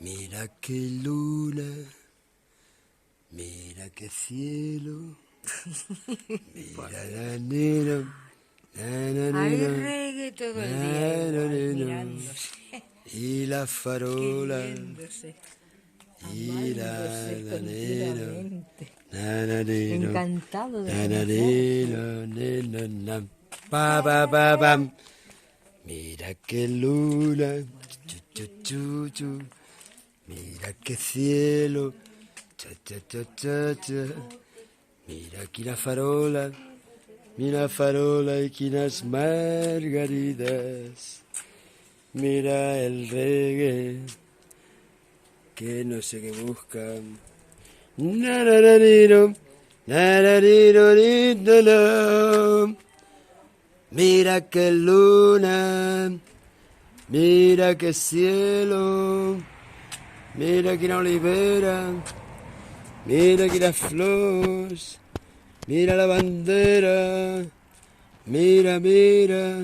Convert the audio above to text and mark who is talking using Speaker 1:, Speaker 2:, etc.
Speaker 1: Mira qué luna, mira qué cielo, mira la nena,
Speaker 2: Hay reggae todo el día igual, mirándose,
Speaker 1: y la farola,
Speaker 2: queriéndose,
Speaker 1: y la
Speaker 2: amándose
Speaker 1: nena,
Speaker 2: continuamente, encantado de conocerse.
Speaker 1: pa pa pa pam. Mira qué luna, chu, chu, chu, chu. Mira qué cielo, cha, cha, cha, cha, cha. Mira aquí la farola, mira farola y aquí las margaritas. Mira el reggae, que no sé qué buscan. Nararariro, narariro, ritolo. Mira qué luna, mira qué cielo, mira aquí la olivera, mira aquí las flores, mira la bandera, mira, mira.